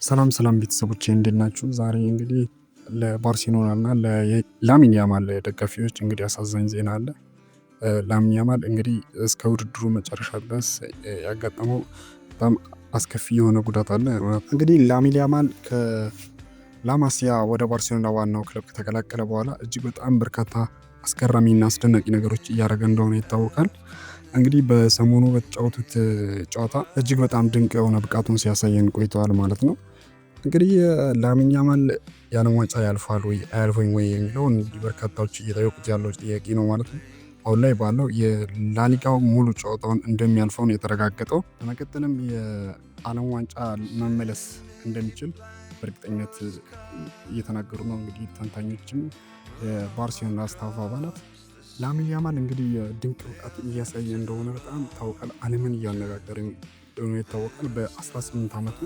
ሰላም ሰላም ቤተሰቦቼ እንዴት ናችሁ? ዛሬ እንግዲህ ለባርሴሎና እና ለላሚን ያማል ደጋፊዎች እንግዲህ አሳዛኝ ዜና አለ። ላሚን ያማል እንግዲህ እስከ ውድድሩ መጨረሻ ድረስ ያጋጠመው በጣም አስከፊ የሆነ ጉዳት አለ። እንግዲህ ላሚን ያማል ከላማሲያ ወደ ባርሴሎና ዋናው ክለብ ከተቀላቀለ በኋላ እጅግ በጣም በርካታ አስገራሚና አስደናቂ ነገሮች እያደረገ እንደሆነ ይታወቃል። እንግዲህ በሰሞኑ በተጫወቱት ጨዋታ እጅግ በጣም ድንቅ የሆነ ብቃቱን ሲያሳየን ቆይተዋል ማለት ነው። እንግዲህ ላሚን ያማል የዓለም ዋንጫ ያልፋል ወይ አያልፈኝ ወይ የሚለውን በርካታዎች እየጠየቁት ያለው ጥያቄ ነው ማለት ነው። አሁን ላይ ባለው የላሊጋው ሙሉ ጨዋታውን እንደሚያልፈው ነው የተረጋገጠው። በመቀጠልም የዓለም ዋንጫ መመለስ እንደሚችል በእርግጠኝነት እየተናገሩ ነው። እንግዲህ ተንታኞችም የባርሴሎና ስታፍ አባላት ላሚን ያማል እንግዲህ ድንቅ ብቃት እያሳየ እንደሆነ በጣም ይታወቃል። ዓለምን እያነጋገረ እንደሆነ ይታወቃል በ18 ዓመቱ።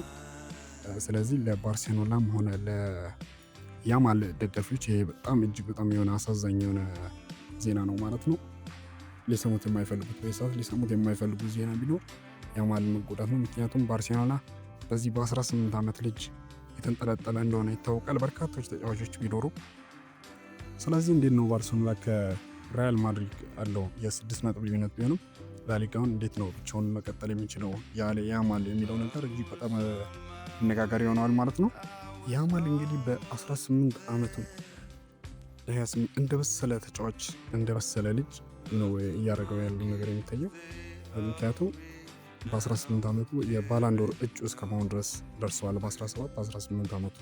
ስለዚህ ለባርሴሎናም ሆነ ለያማል ደጋፊዎች ይሄ በጣም እጅግ በጣም የሆነ አሳዛኝ የሆነ ዜና ነው ማለት ነው። ሊሰሙት የማይፈልጉት በሰዓት ሊሰሙት የማይፈልጉት ዜና ቢኖር ያማል መጎዳት ነው። ምክንያቱም ባርሴሎና በዚህ በ18 ዓመት ልጅ የተንጠለጠለ እንደሆነ ይታወቃል። በርካቶች ተጫዋቾች ቢኖሩ ስለዚህ እንዴት ነው ባርሴሎና ከሪያል ማድሪድ አለው የ6 ነጥብ ልዩነት ቢሆንም ላሊጋውን እንዴት ነው ብቻውን መቀጠል የሚችለው ያለ ያማል የሚለው ነገር እጅግ በጣም አነጋጋሪ ሆነዋል ማለት ነው። ያማል እንግዲህ በ18 ዓመቱ ለ28 እንደበሰለ ተጫዋች እንደበሰለ ልጅ ነው እያደረገው ያለው ነገር የሚታየው። ምክንያቱም በ18 ዓመቱ የባላንዶር እጩ እስከመሆን ድረስ ደርሰዋል። በ17 18 ዓመቱ።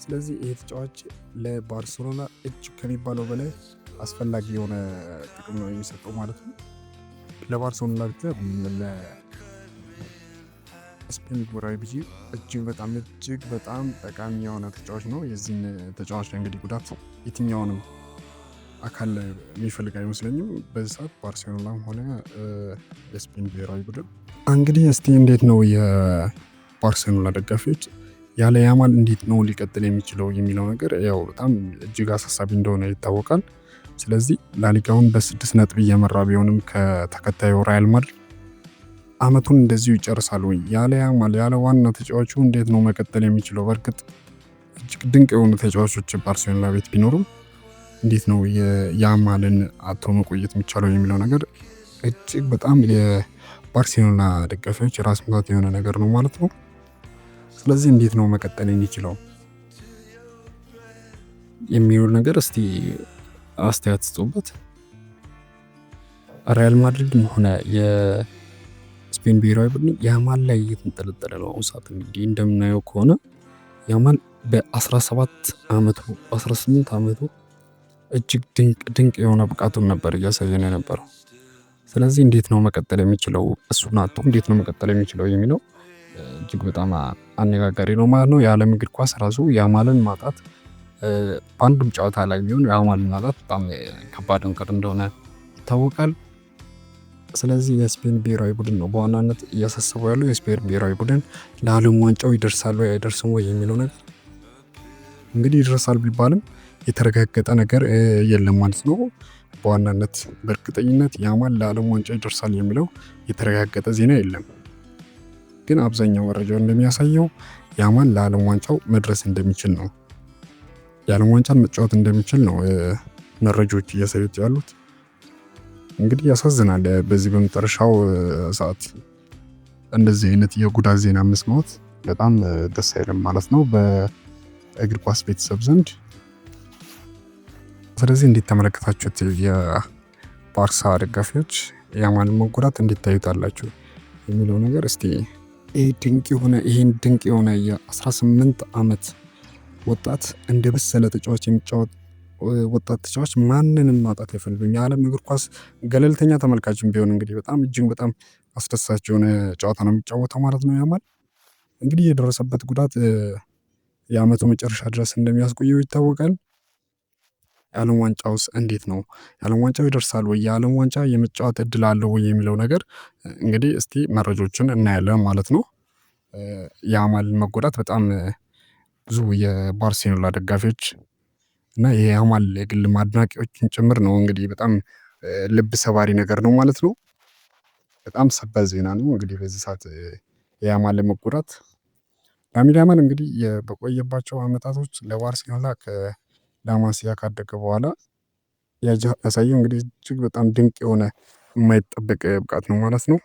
ስለዚህ ይህ ተጫዋች ለባርሴሎና እጅግ ከሚባለው በላይ አስፈላጊ የሆነ ጥቅም ነው የሚሰጠው ማለት ነው። ለባርሴሎና ብቻ ስፔን ብሔራዊ ቡድን እጅግ በጣም ጠቃሚ የሆነ ተጫዋች ነው። የዚህን ተጫዋች እንግዲህ ጉዳት የትኛውንም አካል የሚፈልግ አይመስለኝም በዚህ ሰዓት ባርሴሎናም ሆነ የስፔን ብሔራዊ ቡድን። እንግዲህ እስቲ እንዴት ነው የባርሴሎና ደጋፊዎች ያለ ያማል እንዴት ነው ሊቀጥል የሚችለው የሚለው ነገር ያው በጣም እጅግ አሳሳቢ እንደሆነ ይታወቃል። ስለዚህ ላሊጋውን በ6 ነጥብ እየመራ ቢሆንም ከተከታዩ ሪያል ማድሪድ አመቱን እንደዚሁ ይጨርሳል ወይ? ያለ ያማል ያለ ዋና ተጫዋቹ እንዴት ነው መቀጠል የሚችለው? በእርግጥ እጅግ ድንቅ የሆኑ ተጫዋቾች ባርሴሎና ቤት ቢኖሩም እንዴት ነው ያማልን አቶ መቆየት የሚቻለው የሚለው ነገር እጅግ በጣም የባርሴሎና ደጋፊዎች ራስ ምታት የሆነ ነገር ነው ማለት ነው። ስለዚህ እንዴት ነው መቀጠል የሚችለው የሚለው ነገር እስቲ አስተያየት ስጡበት። ሪያል ማድሪድም ሆነ የስፔን ብሔራዊ ቡድን ያማል ላይ እየተንጠለጠለ ነው። አሁን ሰዓት እንግዲህ እንደምናየው ከሆነ ያማል በ17 ዓመቱ 18 ዓመቱ እጅግ ድንቅ የሆነ ብቃቱን ነበር እያሳየን የነበረው። ስለዚህ እንዴት ነው መቀጠል የሚችለው? እሱን አጥቶ እንዴት ነው መቀጠል የሚችለው የሚለው እጅግ በጣም አነጋጋሪ ነው ማለት ነው። የዓለም እግር ኳስ ራሱ ያማልን ማጣት በአንድም ጨዋታ ላይ ቢሆን ያማልን ማጣት በጣም ከባድ ነገር እንደሆነ ይታወቃል። ስለዚህ የስፔን ብሔራዊ ቡድን ነው በዋናነት እያሳሰበው ያለው። የስፔን ብሔራዊ ቡድን ለዓለም ዋንጫው ይደርሳል ወይ አይደርስም ወይ የሚለው ነገር እንግዲህ ይደርሳል ቢባልም የተረጋገጠ ነገር የለም ማለት ነው። በዋናነት በእርግጠኝነት ያማል ለዓለም ዋንጫ ይደርሳል የሚለው የተረጋገጠ ዜና የለም። ግን አብዛኛው መረጃው እንደሚያሳየው ያማል ለዓለም ዋንጫው መድረስ እንደሚችል ነው። የዓለም ዋንጫን መጫወት እንደሚችል ነው መረጃዎች እያሳዩት ያሉት። እንግዲህ ያሳዝናል። በዚህ በመጨረሻው ሰዓት እንደዚህ አይነት የጉዳት ዜና መስማት በጣም ደስ አይልም ማለት ነው በእግር ኳስ ቤተሰብ ዘንድ። ስለዚህ እንዴት ተመለከታችሁት? የባርሳ ደጋፊዎች ያማልን መጎዳት እንዴት ታዩታላችሁ የሚለው ነገር እስቲ ይሄን ድንቅ የሆነ የ18 ዓመት ወጣት እንደ በሰለ ተጫዋች የሚጫወት ወጣት ተጫዋች ማንንም ማጣት አይፈልግም። የዓለም እግር ኳስ ገለልተኛ ተመልካችም ቢሆን እንግዲህ እጅግ በጣም አስደሳች የሆነ ጨዋታ ነው የሚጫወተው ማለት ነው። ያማል እንግዲህ የደረሰበት ጉዳት የአመቱ መጨረሻ ድረስ እንደሚያስቆየው ይታወቃል። የዓለም ዋንጫውስ እንዴት ነው? የዓለም ዋንጫው ይደርሳል ወይ? የዓለም ዋንጫ የመጫወት እድል አለው ወይ የሚለው ነገር እንግዲህ እስቲ መረጃዎችን እናያለን ማለት ነው። የያማል መጎዳት በጣም ብዙ የባርሴሎና ደጋፊዎች እና የያማል የግል አድናቂዎችን ጭምር ነው እንግዲህ በጣም ልብ ሰባሪ ነገር ነው ማለት ነው። በጣም ሰበር ዜና ነው እንግዲህ በዚህ ሰዓት የያማል መጎዳት ላሚን ያማል እንግዲህ በቆየባቸው አመታቶች ለባርሴሎና ከላማሲያ ካደገ በኋላ ያሳየው እንግዲህ እጅግ በጣም ድንቅ የሆነ የማይጠበቅ ብቃት ነው ማለት ነው።